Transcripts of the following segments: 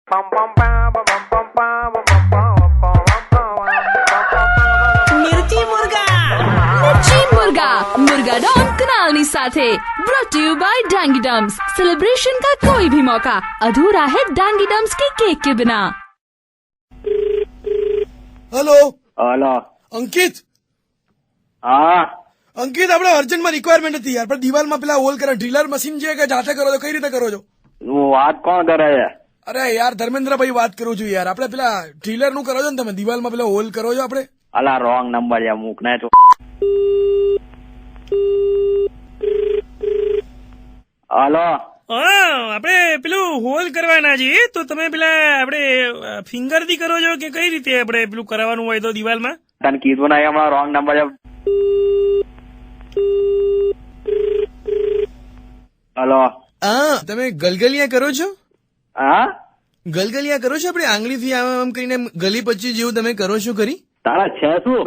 मिर्ची मुर्गा मुर्गा डॉन कुनालनी साथे ब्रॉट टू यू बाय डांगी डम्स। सेलिब्रेशन का कोई भी मौका अधूरा है डांगी डम्स के केक के बिना। Hello hello. અંકિત હા, અંકિત આપણે અર્જન્ટમાં રિક્વાયરમેન્ટ હતી યાર, પણ દિવાલમાં પેલા હોલ કરે ડ્રીલર મશીન છે કે જાતે કરો છો, કઈ રીતે કરો છો? તું વાત કોણ કરે છે? અરે યાર ધર્મેન્દ્રભાઈ વાત કરું છું યાર, આપણે પેલા ડ્રીલર નું કરો છો ને તમે, દિવાલમાં પેલા હોલ કરો છો આપણે? અલા રોંગ નંબર છે, મૂક ને તું. હલો. આપણે પેલું હોલ કરવાના છીએ, તો તમે પેલા આપણે ફિંગર થી કરો છો કે કઈ રીતે આપણે પેલું કરાવવાનું હોય તો દિવાલમાં? તને કીધું નહીં હમણાં રોંગ નંબર છે. હલો. હા તમે ગલગલિયા કરો છો? હા, ગલગલિયા કરો છો? આપણે આંગળીથી આમ કરીને ગલી પચી જેવું તમે કરો છો ખરી? તારા છે શું?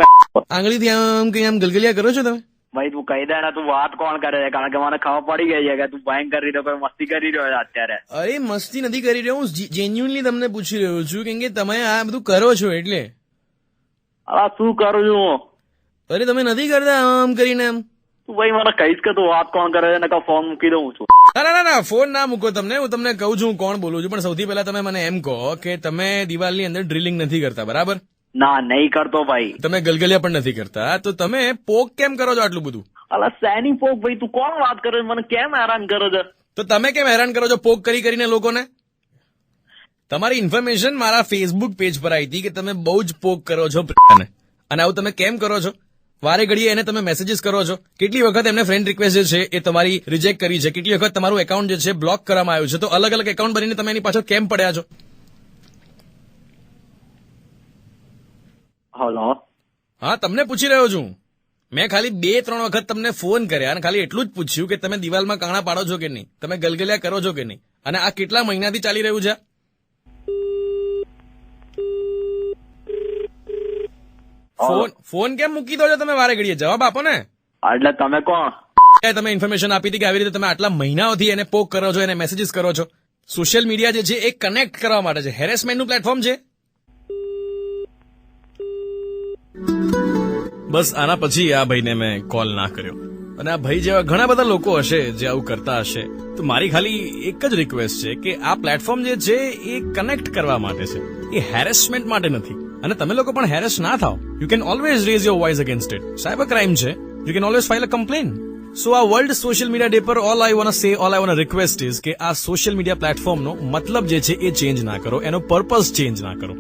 આંગળીથી આમ કરીને આમ ગલગલિયા કરો છો તમે? ભાઈ તું કહી દે ને, તું વાત કોણ કરે છે? કારણ કે મને ખબર પડી ગઈ છે કે તું ભયંકર રીતે કોઈ મસ્તી કરી રહ્યો છે અત્યારે. અરે મસ્તી નથી કરી રહ્યો, હું જેન્યુઅનલી તમને પૂછી રહ્યો છું, કેમ કે તમે આ બધું કરો છો એટલે. અલા શું કરું છું હું? અરે તમે નથી કરતા આમ કરીને આમ? તું ભાઈ મને કહીશ કે તું વાત કોણ કરે છે ને ફોન મૂકી દઉં છું. ના ફોન ના મૂકો તમને, હું તમને કહું છું હું કોણ બોલું છું, પણ સૌથી પહેલા તમે મને એમ કહો કે તમે દિવાલની અંદર ડ્રિલિંગ નથી કરતા બરાબર? ના, નહીં કરતો ભાઈ. તમે ગલગલિયા પણ નથી કરતા, તો તમે પોક કેમ કરો છો આટલું બધું? અલા સેની પોક ભાઈ, તું કોણ વાત કરે છે? મને કેમ હેરાન કરે છે? તો તમે કેમ હેરાન કરો છો પોક કરીને લોકોને? તમારી ઇન્ફોર્મેશન મારા ફેસબુક પેજ પર આવી હતી કે તમે બહુ જ પોક કરો છો અને આવું તમે કેમ કરો છો? વારે ઘડીએ એને તમે મેસેજીસ કરો છો, કેટલી વખત એમને ફ્રેન્ડ રિક્વેસ્ટ જે છે એ તમારી રિજેક્ટ કરી છે, કેટલી વખત તમારું એકાઉન્ટ જે છે બ્લોક કરવામાં આવ્યું છે, તો અલગ અલગ એકાઉન્ટ બનીને તમે એની પાછળ કેમ પડ્યા છો? હલો. હા તમને પૂછી રહ્યો છું, મેં ખાલી 2-3 વખત તમને ફોન કર્યા અને ખાલી એટલું જ પૂછ્યું કે તમે દિવાલમાં કાણા પાડો છો કે નહીં, તમે ગલગલિયા કરો છો કે નહીં, અને આ કેટલા મહિનાથી ચાલી રહ્યું છે? ફોન કેમ મૂકી દો છો તમે વારે ઘડીએ? જવાબ આપો ને. એટલે તમે કોણ? તમે ઇન્ફોર્મેશન આપી હતી કે આવી રીતે તમે આટલા મહિનાઓથી એને પોક કરો છો, એને મેસેજીસ કરો છો. સોશિયલ મીડિયા જે છે એ કનેક્ટ કરવા માટે છે, હેરેસમેન્ટનું પ્લેટફોર્મ છે. બસ આના પછી આ ભાઈને મેં કોલ ના કર્યો, અને આ ભાઈ જેવા ઘણા બધા લોકો હશે જે આવું કરતા હશે, તો મારી ખાલી એક જ રિક્વેસ્ટ છે કે આ પ્લેટફોર્મ જે છે એ કનેક્ટ કરવા માટે છે, એ હેરેસમેન્ટ માટે નથી. અને તમે લોકો પણ હેરેસ ના થાઓ. You can always raise your voice against it. Cyber crime છે, you can always file a complain. So આ વર્લ્ડ સોશિયલ મીડિયા ડે પર all I want request is કે આ સોશિયલ મીડિયા પ્લેટફોર્મનો મતલબ જે છે એ ચેન્જ ના કરો, એનો પર્પઝ ચેન્જ ના કરો.